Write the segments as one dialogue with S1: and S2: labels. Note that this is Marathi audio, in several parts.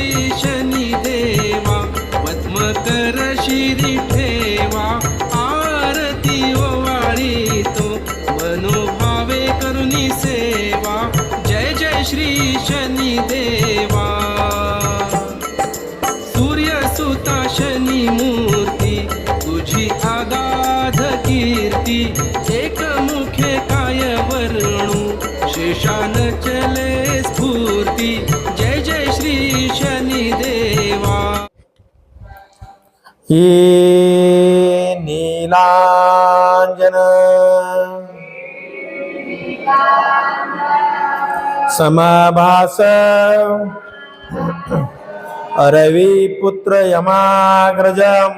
S1: श्री शनिदेवा, पद्मकर शिरी ठेवा, आरती ओवाळी तो मनोभावे करुणी सेवा, जय जय श्री शनिदेवा। सूर्यसुता शनी मूर्ती, तुझी आगाध कीर्ती, एकमुखे काय वर्णू, शेषान चले स्फूर्ती, जय जय श्री शनिदेवा।
S2: ये नीलांजन समभास रवि पुत्र यमाग्रजम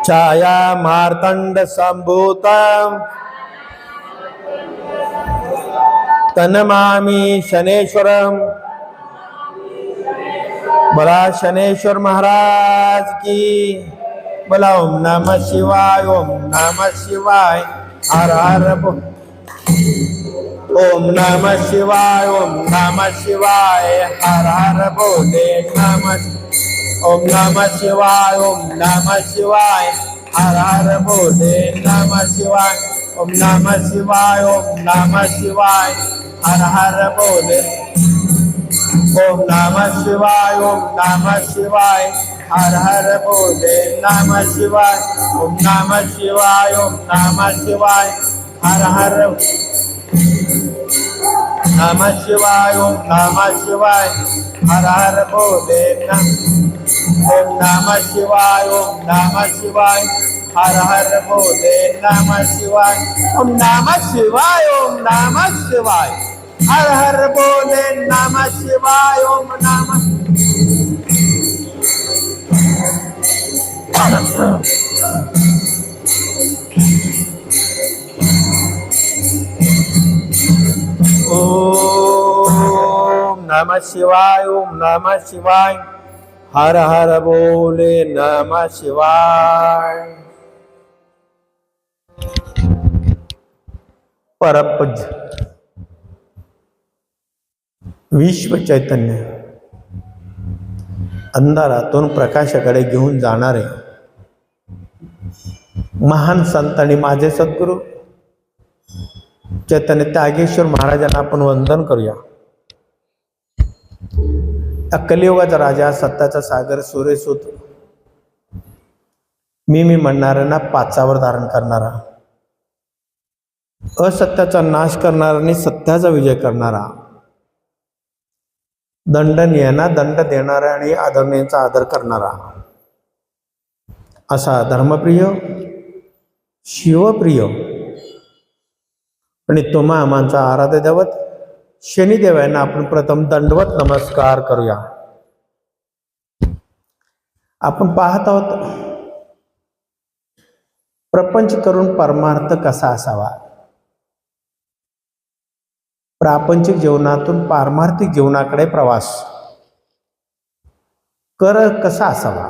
S2: छाया मार्तंड संभूतम तनमामि शनेश्वरम। बोला शनेश्वर महाराज की। बोला ओम नमः शिवाय, ओम नमः शिवाय, हर हर ओम नमः शिवाय, ओम नमः शिवाय, हर हर बोले नमः। ओम नमः शिवाय, ओम नमः शिवाय, हर हर बोले नमः शिवाय। ओम नमः शिवाय, ओम नमः शिवाय, हर हर बोले। ओम नमः शिवाय, ओम नमः शिवाय, हर हर बोले नमः शिवाय। ओम नमः शिवाय, ओम नमः शिवाय, हर हर नमः शिवाय, ओम नमः शिवाय, हर हर बोले नमः। ओम नमः शिवाय, ओम नमः शिवाय, हर हर बोले नमः शिवाय। ओम नमः शिवाय, ओम नमः शिवाय, हर हर बोले नमः शिवाय। ओम नमः ओम नमः शिवाय, ओम नमः शिवाय, हर हर बोले नमः शिवाय। परमपूज्य विश्व चैतन्य अंधारातून प्रकाशाकडे घेऊन जाणारे महान संत आणि माझे सद्गुरू चैतन्य त्यागेश्वर महाराजांना आपण वंदन करूया। कलियुगाचा राजा, सत्याचा सागर, सूर्यसूत, मी म्हणणाऱ्यांना पाचावर धारण करणारा, असत्याचा नाश करणारा आणि सत्याचा विजय करणारा, दंडनीयांना दंड देणारा आणि आदरणीयांचा आदर करणारा असा धर्मप्रिय, शिवप्रिय आणि तुम्हा आमचा आराध्य दैवत शनिदेव यांना आपण प्रथम दंडवत नमस्कार करूया। आपण पाहत आहोत प्रपंच करून परमार्थ कसा असावा, प्रापंचिक जीवनातून पारमार्थिक जीवनाकडे प्रवास कर कसा असावा,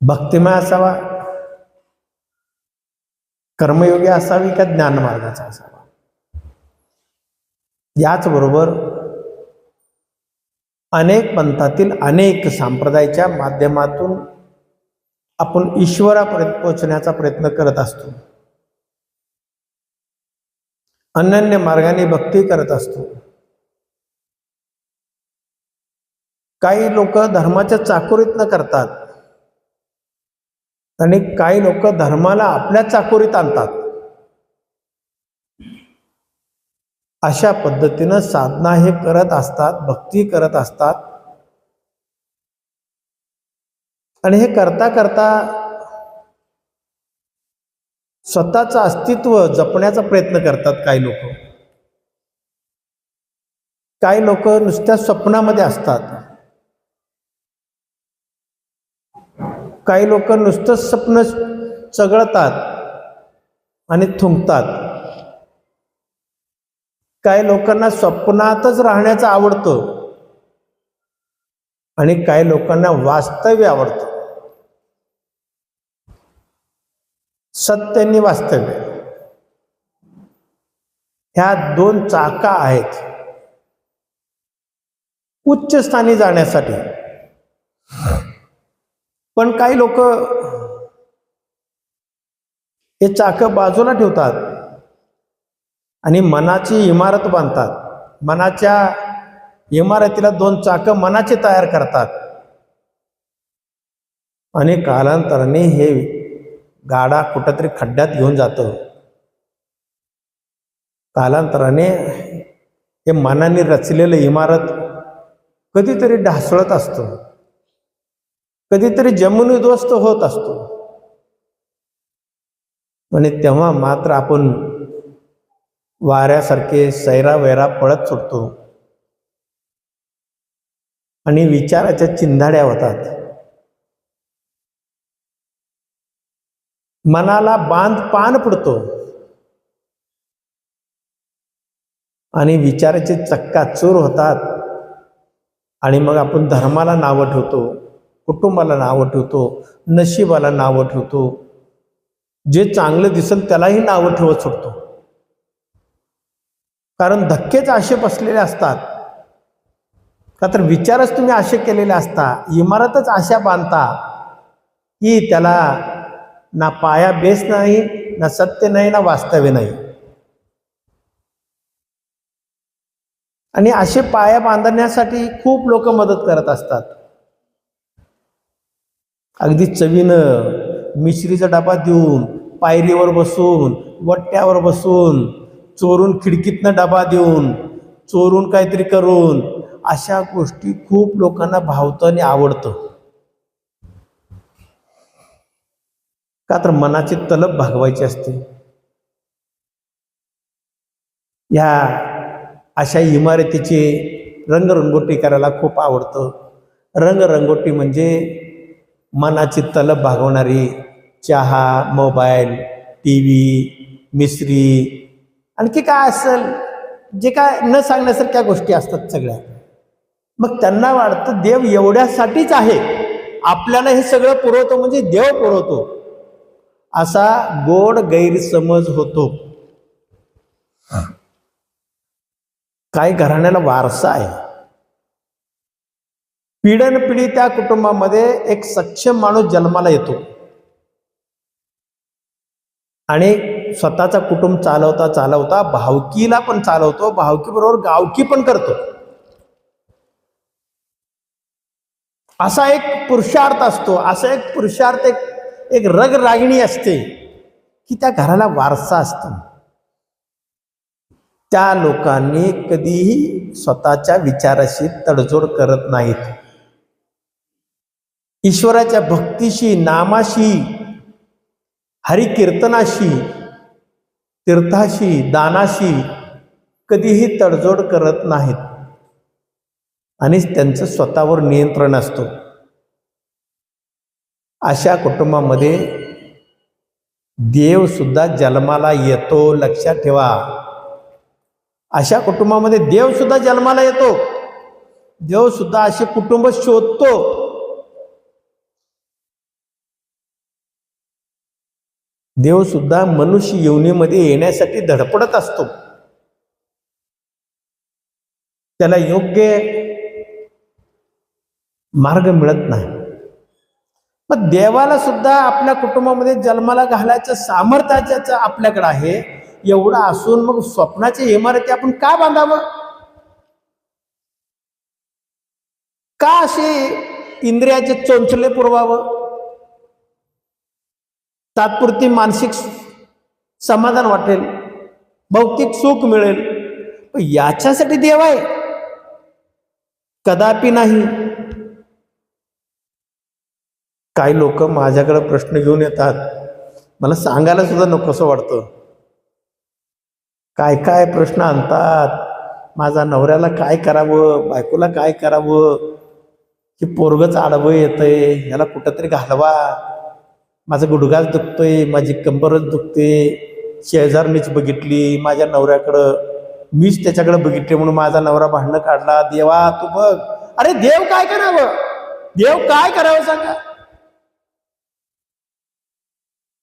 S2: भक्तिमय असावा, कर्मयोगी असावी का ज्ञानमार्गाचा असावा। याचबरोबर अनेक पंथातील अनेक संप्रदायाच्या माध्यमातून आपण ईश्वरापर्यंत पोहोचण्याचा प्रयत्न करत असतो, अनन्य मार्गाने भक्ती करत असतो। काही लोक धर्माच्या चाकोरीतनं करतात आणि काही लोक धर्माला आपल्या चाकोरीत आणतात। अशा पद्धतीनं साधना हे करत असतात, भक्ती करत असतात आणि हे करता करता स्वतःचं अस्तित्व जपण्याचा प्रयत्न करतात। काही लोक नुसत्या स्वप्नामध्ये असतात, काही लोक नुसतं स्वप्न चघळतात आणि थुंकतात, काही लोकांना स्वप्नातच राहण्याचं आवडतं आणि काही लोकांना वास्तव्य आवडतं। सत्य आणि वास्तव्य
S3: ह्या दोन चाका आहेत उच्च स्थानी जाण्यासाठी. पण काही लोक हे चाकं बाजूला ठेवतात आणि मनाची इमारत बांधतात. मनाच्या इमारतीला दोन चाकं मनाचे तयार करतात आणि कालांतराने हे गाडा कुठंतरी खड्ड्यात घेऊन जातं. कालांतराने हे मनाने रचलेलं इमारत कधीतरी ढासळत असतं, कधीतरी जमिनीद्वस्त होत असतो आणि तेव्हा मात्र आपण वाऱ्यासारखे सैरावैरा पळत सुटतो आणि विचाराच्या चिंधाड्या होतात. मनाला बांध पान पडतो आणि विचाराचे चक्काचूर होतात आणि मग आपण धर्माला नावं ठेवतो, कुटुंबाला नावं ठेवतो, नशिबाला नावं ठेवतो, जे चांगलं दिसेल त्यालाही नावं ठेवत सुटतो. कारण धक्केच असे बसलेले असतात का तर विचारच तुम्ही असे केलेले असता, इमारतच अशा बांधता की त्याला ना पाया बेस नाही, ना सत्य नाही, ना वास्तव्य नाही. आणि असे पाया बांधण्यासाठी खूप लोक मदत करत असतात. अगदी चवीनं मिश्रीचा डबा देऊन, पायरीवर बसून, वट्ट्यावर बसून, चोरून खिडकीतनं डबा देऊन, चोरून काहीतरी करून, अशा गोष्टी खूप लोकांना भावतं आणि आवडतं. का तर मनाची तलब भागवायची असते. या अशा इमारतीची रंगरंगोटी करायला खूप आवडतं. रंगरंगोटी म्हणजे मनाची तलब भागवणारी चहा, मोबाईल, टी व्ही, मिसरी, आणखी काय असेल जे काय न सांगण्यासारख्या गोष्टी असतात सगळ्या. मग त्यांना वाटतं देव एवढ्यासाठीच आहे, आपल्याला हे सगळं पुरवतो म्हणजे देव पुरवतो, असा गोड गैरसमज होतो. काही घराण्याला वारसा आहे. पिढ्यानपिढी त्या कुटुंबामध्ये एक सक्षम माणूस जन्माला येतो आणि स्वतःचा कुटुंब चालवता चालवता भावकीला पण चालवतो, भावकी बरोबर गावकी पण करतो. असा एक पुरुषार्थ असतो. असा एक पुरुषार्थ एक रगरागिणी असते की त्या घराला वारसा असतो. त्या लोकांनी कधीही स्वतःच्या विचाराशी तडजोड करत नाहीत. ईश्वराच्या भक्तीशी, नामाशी, हरिकीर्तनाशी, तीर्थाशी, दानाशी कधीही तडजोड करत नाहीत आणि त्यांचं स्वतःवर नियंत्रण असतो. अशा कुटुंबामध्ये देव सुद्धा जन्माला येतो. लक्षात ठेवा, अशा कुटुंबामध्ये देव सुद्धा जन्माला येतो. देव सुद्धा असे कुटुंब शोधतो. देव सुद्धा मनुष्य योनीमध्ये येण्यासाठी धडपडत असतो. त्याला योग्य मार्ग मिळत नाही. मग देवाला सुद्धा आपल्या कुटुंबामध्ये जन्माला घालायचं सामर्थ्याचं आपल्याकडे आहे. एवढं असून मग स्वप्नाची इमारती आपण का बांधावं? का असे इंद्रियाचे चोंचले पुरवावं? तात्पुरती मानसिक समाधान वाटेल, भौतिक सुख मिळेल, पण याच्यासाठी देव आहे? कदापि नाही. काही लोक माझ्याकडे प्रश्न घेऊन येतात, मला सांगायला सुद्धा नकोसं वाटतं. काय काय प्रश्न आणतात. माझा नवऱ्याला काय करावं, बायकोला काय करावं, की पोरगच आडवं येतंय, ह्याला कुठंतरी घालवा, माझा गुडघाच दुखतोय, माझी कंबरच दुखते, शेजारणीच बघितली माझ्या नवऱ्याकडं, मीच त्याच्याकडे बघितले म्हणून माझा नवरा भांडणं काढला. देवा तू बघ. अरे देव काय करावं? देव काय करावं सांगा?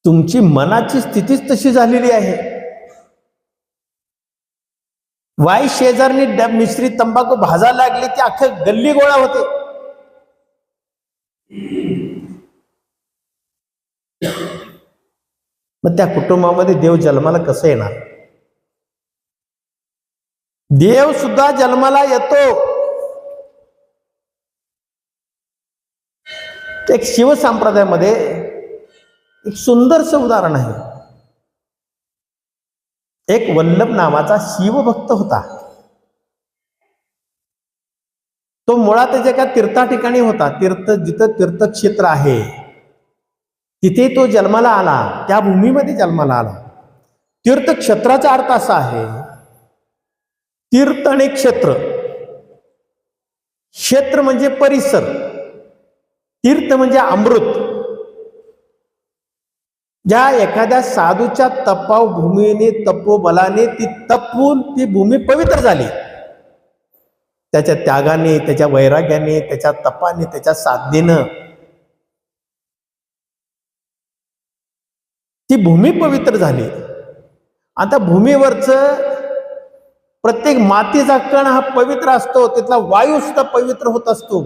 S3: तुमची मनाची स्थितीच तशी झालेली आहे. वाई शेजारनी मिश्री तंबाखू भाजायला लागली की अख्खं गल्ली गोळा होते. मग त्या कुटुंबामध्ये देव जन्माला कसं येणार? देव सुद्धा जन्माला येतो. एक शिवसंप्रदायामध्ये एक सुंदरसं उदाहरण आहे. एक वल्लभ नावाचा शिवभक्त होता. तो मुळात एका तीर्था ठिकाणी होता. जिथं तीर्थक्षेत्र आहे तिथे तो जन्माला आला, त्या भूमीमध्ये जन्माला आला. तीर्थक्षेत्राचा अर्थ असा आहे, तीर्थ आणि क्षेत्र. क्षेत्र म्हणजे परिसर, तीर्थ म्हणजे अमृत. ज्या एखाद्या साधूच्या तपोभूमीने तपोबलाने ती तपून ती भूमी पवित्र झाली, त्याच्या त्यागाने, त्याच्या वैराग्याने, त्याच्या तपाने, त्याच्या साधनेनं ती भूमी पवित्र झाली. आता भूमीवरचं प्रत्येक मातीचा कण हा पवित्र असतो. तिथला वायू सुद्धा पवित्र होत असतो.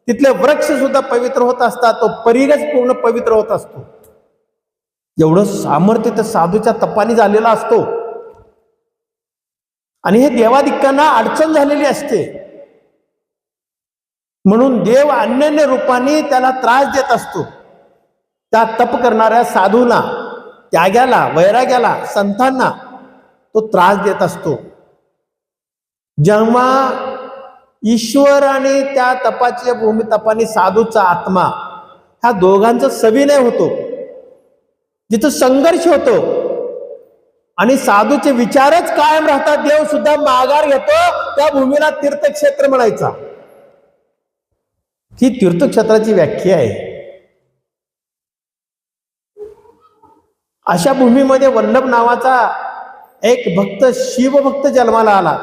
S3: तिथले वृक्ष सुद्धा पवित्र होत असतात. तो परिगच पूर्ण पवित्र होत असतो. एवढं सामर्थ्य त्या साधूच्या तपाने झालेला असतो. आणि हे देवादिकांना अडचण झालेली असते. म्हणून देव अन्य रूपाने त्याला त्रास देत असतो. त्या तप करणाऱ्या साधूला, त्याग्याला, वैराग्याला, संतांना तो त्रास देत असतो. जेव्हा ईश्वर आणि त्या तपाच्या भूमी तपाने साधूचा आत्मा ह्या दोघांचा सविनय होतो, जिथं संघर्ष होतो आणि साधूचे विचारच कायम राहतात, देव सुद्धा माघार घेतो. त्या भूमीला तीर्थक्षेत्र म्हणायचा. ही तीर्थक्षेत्राची व्याख्या आहे. अशा भूमीमध्ये वल्लभ नावाचा एक भक्त, शिवभक्त जन्माला आला.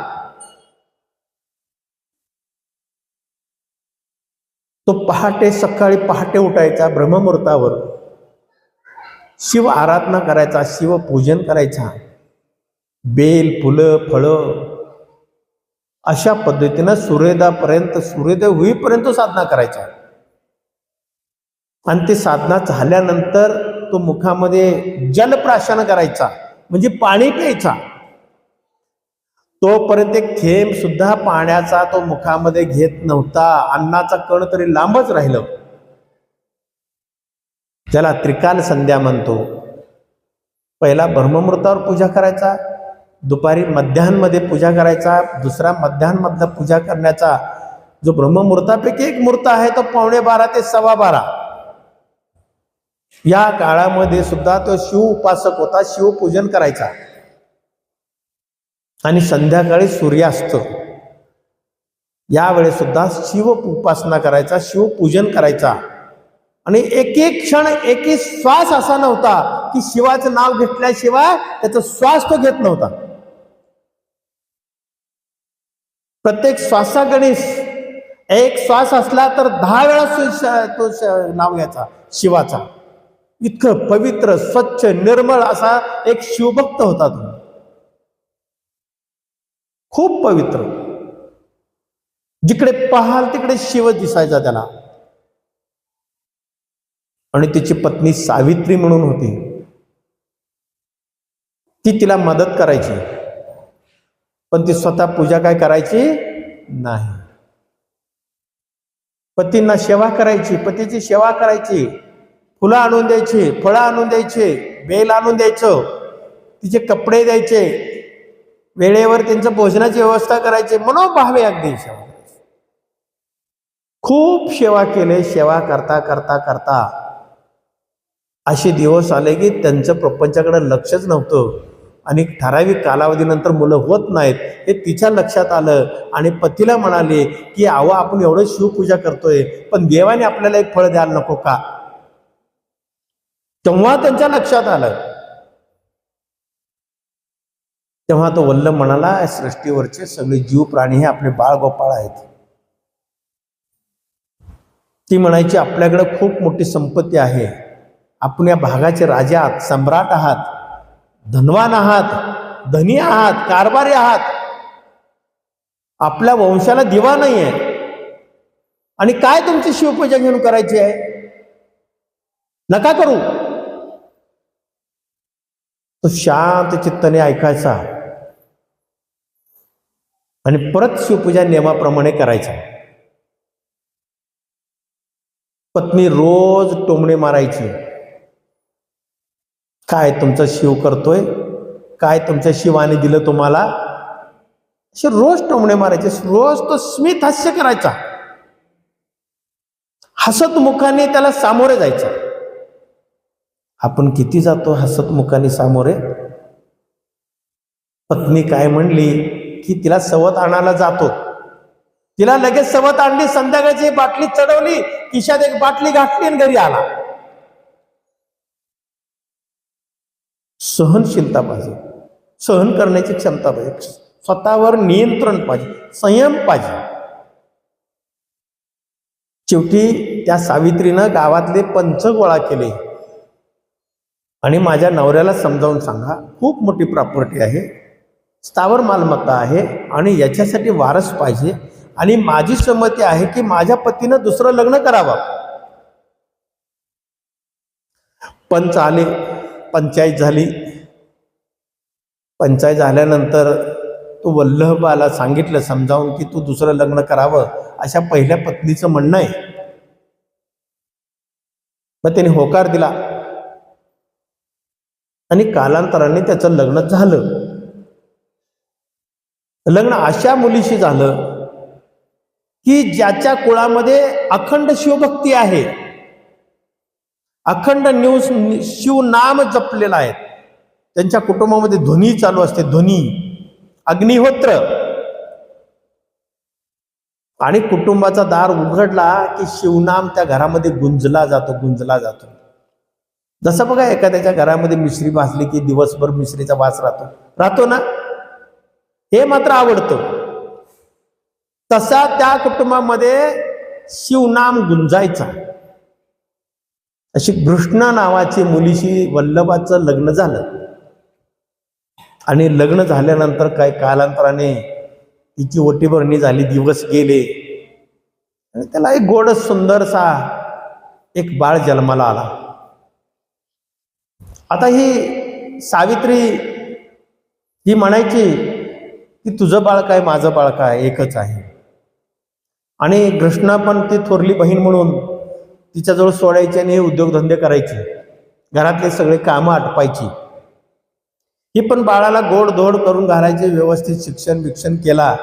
S3: तो सकाळी पहाटे उठायचा, ब्रह्ममुहूर्तावर शिव आराधना करायचा, शिव पूजन करायचा, बेल, फुलं, फळं अशा पद्धतीनं सूर्योदय होईपर्यंत साधना करायचा. आणि ते साधना झाल्यानंतर तो मुखामध्ये जलप्राशन करायचा, म्हणजे पाणी प्यायचा. तोपर्यंत एक थेंब सुद्धा पाण्याचा तो मुखामध्ये घेत नव्हता. अन्नाचा कण तरी लांबच राहिलं. ज्याला त्रिकाल संध्या म्हणतो. पहिला ब्रह्ममुहूर्तावर पूजा करायचा, दुपारी मध्यान्हमध्ये पूजा करायचा, दुसरा मध्यान्हमधला पूजा करण्याचा जो ब्रह्ममुहूर्तापैकी एक मुहूर्त आहे तो 11:15 ते 12:15. या काळामध्ये सुद्धा तो शिव उपासक होता, शिवपूजन करायचा. आणि संध्याकाळी सूर्यास्त यावेळेस सुद्धा शिव उपासना करायचा, शिवपूजन करायचा. आणि एक एक क्षण, एक एक श्वास असा नव्हता की शिवाचं नाव घेतल्याशिवाय त्याचा श्वास तो घेत नव्हता. प्रत्येक श्वासागणीस एक श्वास असला तर 10 वेळा तो नाव घ्यायचा शिवाचा. इतकं पवित्र, स्वच्छ, निर्मळ असा एक शिवभक्त होता तो. खूप पवित्र. जिकडे पाहाल तिकडे शिव दिसायचा त्याला. आणि तिची पत्नी सावित्री म्हणून होती, ती तिला मदत करायची, पण ती स्वतः पूजा काय करायची नाही. पतींना सेवा करायची, पतीची सेवा करायची, फुलं आणून द्यायची, फळं आणून द्यायचे, बेल आणून द्यायचं, तिचे कपडे द्यायचे, वेळेवर त्यांचं भोजनाची व्यवस्था करायची. मनोभावे अगदी सेवा. खूप सेवा केले. सेवा करता करता करता असे दिवस आले की त्यांचं प्रपंचाकडे लक्षच नव्हतं. आणि ठराविक कालावधीनंतर मुलं होत नाहीत हे तिच्या लक्षात आलं. आणि पतीला म्हणाले की अहो, आपण एवढं शिवपूजा करतोय पण देवाने आपल्याला एक फळ द्यायला नको का? तेव्हा त्यांच्या लक्षात आलं. तेव्हा तो वल्लभ म्हणाला, सृष्टीवरचे सगळे जीव प्राणी हे आपले बाळ गोपाळ आहेत. ती म्हणायची, आपल्याकडे खूप मोठी संपत्ती आहे, आपण या भागाचे राजा आहात, सम्राट आहात, धनवान आहात, धनी आहात, कारभारी आहात, आपल्या वंशाला दिवा नाही आहे आणि काय तुमची शिवपूजा घेऊन करायची आहे? नका करू. तो शांत चित्ताने ऐकायचा आणि परत शिवपूजा नियमाप्रमाणे करायचा. पत्नी रोज टोमणे मारायची, काय तुमचा शिव करतोय, काय तुमच्या शिवाने दिलं तुम्हाला, असे रोज टोमणे मारायचे. रोज तो स्मित हास्य करायचा, हसत मुखाने त्याला सामोरे जायचा. आपण किती जातो हसत मुखाने सामोरे? पत्नी काय म्हणली की तिला सवत आणायला जातो, तिला लगेच सवत आणली, संध्याकाळची बाटली चढवली, खिशात एक बाटली घातली आणि घरी आला. सहनशीलता पाहिजे, सहन करण्याची क्षमता पाहिजे, स्वतःवर नियंत्रण पाहिजे, संयम पाहिजे. शेवटी त्या सावित्रीनं गावातले पंच गोळा केले आणि माझ्या नवऱ्याला समजावून सांगा, खूप मोठी प्रॉपर्टी आहे, स्थावर मालमत्ता आहे आणि याच्यासाठी वारस पाहिजे आणि माझी संमती आहे की माझ्या पतीनं दुसरं लग्न करावं. पंच आले, पंचायत झाली. पंचायत झाल्यानंतर तो वल्लभाला सांगितलं समजावून की तू दुसरं लग्न करावं, अशा पहिल्या पत्नीचं म्हणणं आहे. मग त्याने होकार दिला आणि कालांतराने त्याचं लग्न झालं. लग्न अशा मुलीशी झालं की ज्याच्या कुळामध्ये अखंड शिवभक्ती आहे, अखंड शिवनाम जपलेला आहे. त्यांच्या कुटुंबामध्ये ध्वनी चालू असते, ध्वनी, अग्निहोत्र. आणि कुटुंबाचा दार उघडला की शिवनाम त्या घरामध्ये गुंजला जातो, गुंजला जातो. जसं बघा एखाद्याच्या घरामध्ये मिश्री भाजली की दिवसभर मिश्रीचा वास राहतो ना, हे मात्र आवडतं. तसा त्या कुटुंबामध्ये शिवनाम गुंजायचा. अशी कृष्णा नावाची मुलीशी वल्लभाचं लग्न झालं आणि लग्न झाल्यानंतर काही कालांतराने तिची ओटीभरणी झाली, दिवस गेले आणि त्याला एक गोड सुंदरसा एक बाळ जन्माला आला. आता ही सावित्री ही म्हणायची की तुझं बाळ काय, माझं बाळ काय, एकच आहे. आणि कृष्णा पण ती थोरली बहीण म्हणून तिच्याजवळ सोडायची आणि हे उद्योगधंदे करायचे, घरातले सगळे कामं आटपायची. ही पण बाळाला गोड धोड करून घालायचे, व्यवस्थित शिक्षण केला,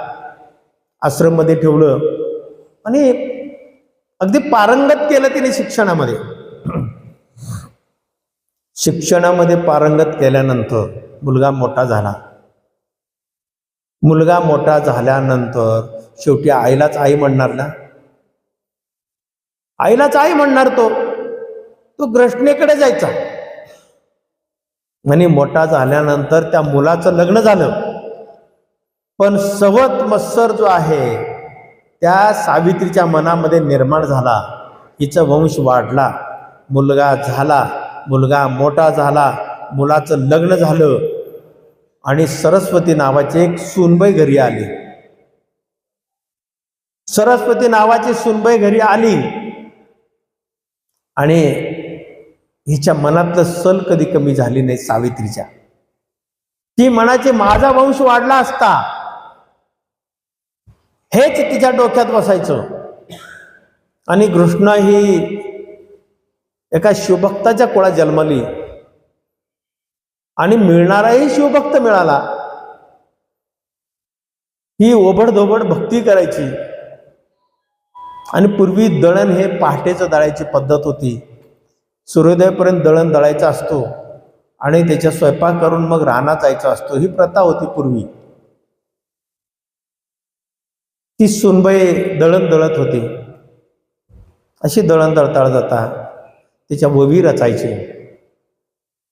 S3: आश्रममध्ये ठेवलं आणि अगदी पारंगत केलं तिने शिक्षणामध्ये. शिक्षणामध्ये पारंगत केल्यानंतर मुलगा मोठा झाला. मुलगा मोठा झाल्यानंतर शेवटी आईलाच आई म्हणणार ना, आईलाच आई म्हणणार. तो ग्रष्णेकडे जायचा आणि मोठा झाल्यानंतर त्या मुलाचं लग्न झालं. पण सवत मत्सर जो आहे त्या सावित्रीच्या मनामध्ये निर्माण झाला. हिचा वंश वाढला, मुलगा झाला, मुलगा मोठा झाला, मुलाचं लग्न झालं आणि सरस्वती नावाची एक सूनबाई घरी आली. सरस्वती नावाची सूनबाई घरी आली आणि हिच्या मनातलं सल कधी कमी झाली नाही सावित्रीच्या. ती म्हणायची माझा वंश वाढला असता, हेच तिच्या डोक्यात बसायचं. आणि कृष्णा ही एका शिवभक्ताच्या कुळात जन्मली आणि मिळणाराही शिवभक्त मिळाला. ही ओबडधोबड भक्ती करायची आणि पूर्वी दळण हे पहाटेचं दळायची पद्धत होती. सूर्योदयापर्यंत दळण दळायचा असतो आणि त्याच्या स्वयंपाक करून मग रानात जायचा असतो, ही प्रथा होती पूर्वी. ती सुनबाई दळण दळत होती. अशी दळण दळता जाता तिच्या ववी रचायची,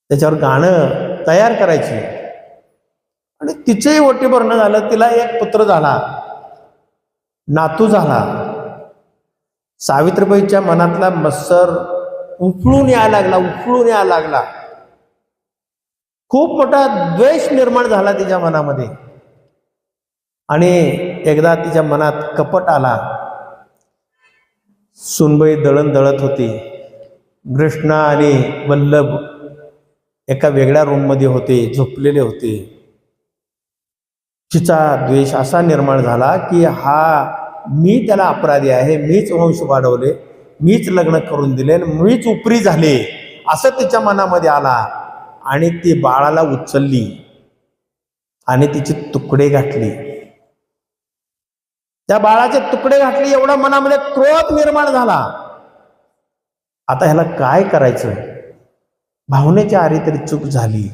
S3: त्याच्यावर गाणं तयार करायची आणि तिचंही ओटी भरणं झालं. तिला एक पुत्र झाला, नातू झाला. सावित्रीबाईच्या मनातला मत्सर उफळून यायला लागला. खूप मोठा द्वेष निर्माण झाला तिच्या मनामध्ये आणि एकदा तिच्या मनात कपट आला. सुनबाई दळण दळत होती. कृष्णा आणि वल्लभ एका वेगळ्या रूममध्ये होते, झोपलेले होते. तिचा द्वेष असा निर्माण झाला की मी त्याला अपराधी आहे, मीच वंश वाढवले, मीच लग्न करून दिले, मीच उपरी झाले असं तिच्या मनामध्ये आला. आणि ती बाळाला उचलली आणि तिचे तुकडे घातले. त्या बाळाचे तुकडे घातले, एवढा मनामध्ये क्रोध निर्माण झाला. आता ह्याला काय करायचं? भावनेच्या आरी तरी चूक झाली,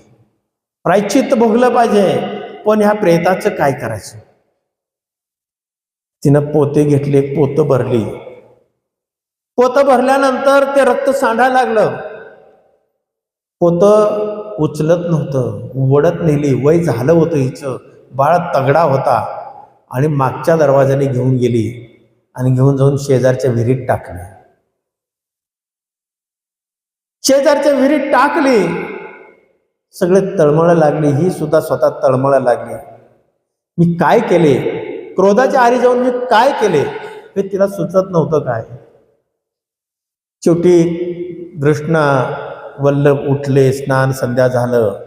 S3: प्रायश्चित्त भोगलं पाहिजे, पण ह्या प्रेताचं काय करायचं? तिनं पोते घेतले, पोतं भरली. पोतं भरल्यानंतर ते रक्त सांडायला लागलं. पोतं उचलत नव्हतं, वडत नेली. वय झालं होतं हिचं, बाळ तगडा होता. आणि मागच्या दरवाजाने घेऊन गेली आणि घेऊन जाऊन शेजारच्या विहिरीत टाकली. शेजारच्या विहिरीत टाकली. सगळे तळमळ लागली, ही सुद्धा स्वतः तळमळ लागली. मी काय केले? क्रोधाच्या आरी जाऊन मी काय केले हे तिला सुचत नव्हतं. काय शेवटी कृष्णा वल्लभ उठले, स्नान संध्या झालं.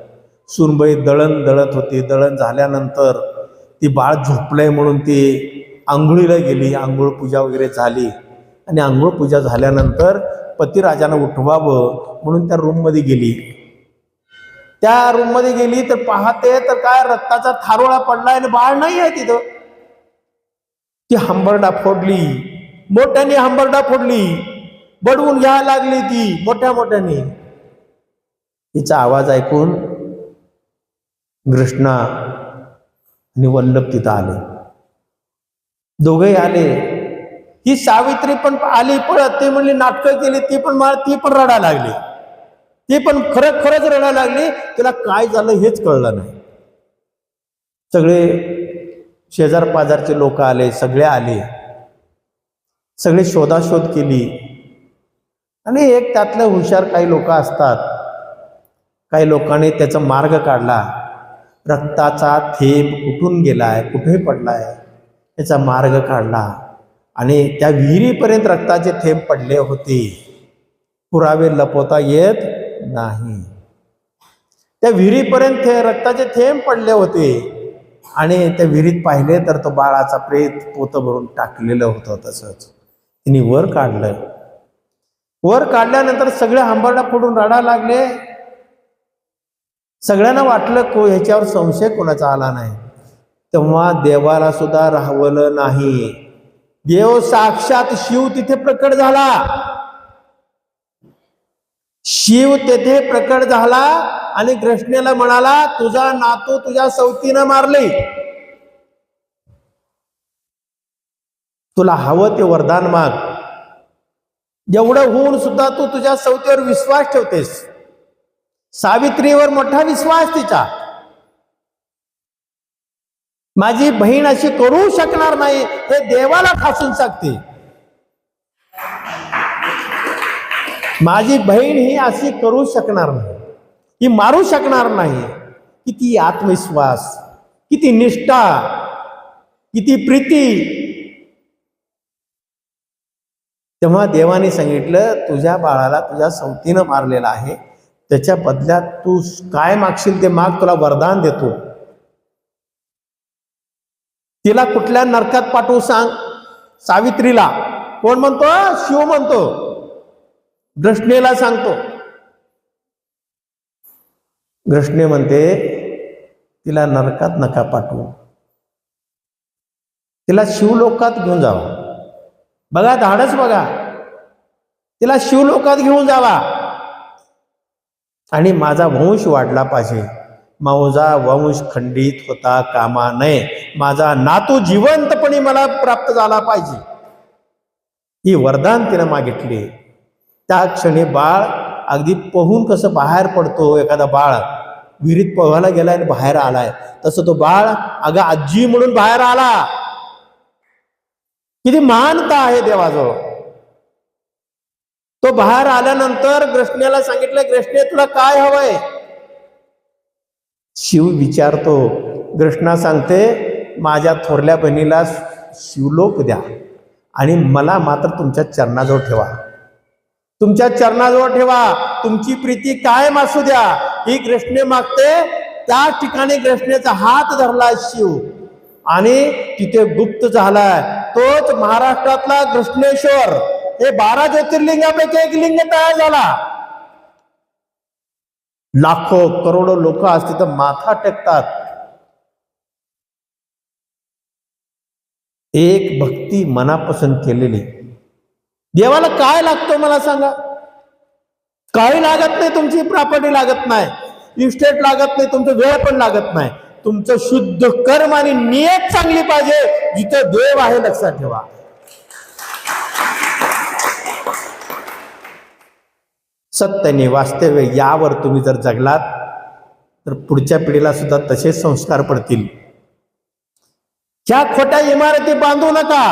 S3: सुनबाई दळण दळत होती. दळण झाल्यानंतर ती बाळ झोपलंय म्हणून ती आंघोळीला गेली. आंघोळ पूजा वगैरे झाली आणि आंघोळ पूजा झाल्यानंतर पतिराजानं उठवावं म्हणून त्या रूममध्ये गेली. त्या रूममध्ये गेली तर पाहते तर काय रक्ताचा थारोळा पडलाय आणि बाळ नाही आहे तिथं. ती हंबरडा फोडली, मोठ्याने हंबरडा फोडली, बडवून घ्यायला लागली ती मोठ्या मोठ्याने. तिचा आवाज ऐकून कृष्णा आणि वल्लभ तिथं आले. दोघेही आले. ही सावित्री पण आली पळत. ती म्हणली नाटकं केली, ती पण रडायला लागली. ती पण खरंच रडायला लागली. तिला काय झालं हेच कळलं नाही. सगळे शेजार पाजारचे लोक आले, सगळे आले. सगळे शोधाशोध केली. आणि एक त्यातले हुशार काही लोक असतात, काही लोकांनी त्याचा मार्ग काढला. रक्ताचा थेंब कुठून गेलाय, कुठे पडलाय याचा मार्ग काढला. आणि त्या विहिरीपर्यंत रक्ताचे थेंब पडले होते. पुरावे लपवता येत नाही. त्या विहिरीपर्यंत रक्ताचे थेंब पडले होते. आणि त्या विहिरीत पाहिले तर तो बाळाचा प्रेत पोतं भरून टाकलेलं होतं. तसंच तिने वर काढलं. वर काढल्यानंतर सगळे हंबरडा फोडून रडायला लागले. सगळ्यांना वाटलं ह्याच्यावर संशय कोणाचा आला नाही. तेव्हा देवाला सुद्धा राहवलं नाही. देव साक्षात शिव तिथे प्रकट झाला. शिव तेथे प्रकट झाला आणि कृष्णेला म्हणाला, तुझा नातू तुझ्या सवतीनं मारले, तुला हवं ते वरदान माग. एवढं होऊन सुद्धा तू तुझ्या सवतीवर विश्वास ठेवतेस. सावित्रीवर मोठा विश्वास तिचा. माझी बहीण अशी करू शकणार नाही हे देवाला ठासून सांगते. माझी बहीण ही अशी करू शकणार नाही, ही मारू शकणार नाही. किती आत्मविश्वास, किती निष्ठा, किती प्रीती. तेव्हा देवाने सांगितलं, तुझ्या बाळाला तुझ्या सवतीनं मारलेला आहे, त्याच्या बदल्यात तू काय मागशील ते माग, तुला वरदान देतो. तिला कुठल्या नरकात पाठवू सांग. सावित्रीला कोण म्हणतो? शिव म्हणतो. कृष्णेला सांगतो. कृष्णे म्हणते तिला नरकात नका पाठवू, तिला शिवलोकात घेऊन जावा. बघा धाडस बघा. तिला शिवलोकात घेऊन जावा आणि माझा वंश वाढला पाहिजे. माझा वंश खंडित होता कामा नये. माझा नातू जिवंतपणे मला प्राप्त झाला पाहिजे. ही वरदान तिनं मागितले. त्या क्षणी बाळ अगदी पोहून कसं बाहेर पडतो, एखादा बाळ विहिरीत पोहायला गेलाय आणि बाहेर आलाय, तसं तो बाळ अगं आजी म्हणून बाहेर आला. किती महानता आहे देवाजवळ. तो बाहेर आल्यानंतर कृष्णेला सांगितलं, कृष्णे तुला काय हवंय? शिव विचारतो. कृष्णा सांगते, माझ्या थोरल्या बहिणीला शिवलोक द्या आणि मला मात्र तुमच्या चरणाजवळ ठेवा, तुमच्या चरणाजवळ ठेवा, तुमची प्रीती कायम असू द्या, ही कृष्णे मागते. त्या ठिकाणी कृष्णेचा हात धरला शिव आणि तिथे गुप्त झालाय. तोच महाराष्ट्रातला कृष्णेश्वर, हे 12 ज्योतिर्लिंगापैकी एक लिंग तयार झाला. लाखो करोडो लोक आज तिथं माथा टेकतात. एक भक्ती मनापासून केलेली. देवाला काय लागतं मला सांगा? काही लागत नाही, तुमची प्रॉपर्टी लागत नाही, इस्टेट लागत नाही, तुमचं वेळ पण लागत नाही. तुमचं शुद्ध कर्म आणि नियत चांगली पाहिजे. जिथं देव आहे लक्षात ठेवा. सत्य आणि वास्तव यावर तुम्ही जर जगलात तर पुढच्या पिढीला सुद्धा तसेच संस्कार पडतील. ह्या खोट्या इमारती बांधू नका.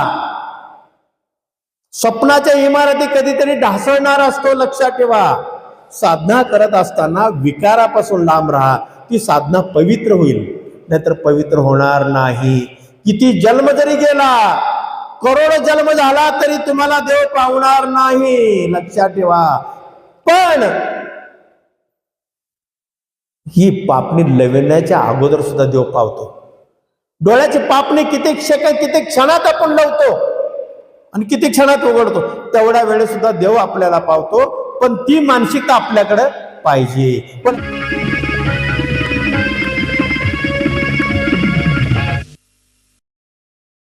S3: स्वप्नाच्या इमारती कधीतरी ढासळणार असतो, लक्षात ठेवा. साधना करत असताना विकारापासून लांब राहा, ती साधना पवित्र होईल, नाहीतर पवित्र होणार नाही. किती जन्म जरी गेला, करोडो जन्म झाला तरी तुम्हाला देव पावणार नाही, लक्षात ठेवा. पण ही पापणी लवण्याच्या अगोदर सुद्धा देव पावतो. डोळ्याची पापणी किती क्षणात आपण लावतो आणि किती क्षणात उघडतो, तेवढ्या वेळेस सुद्धा देव आपल्याला पावतो. पण ती मानसिकता आपल्याकडे पाहिजे. पण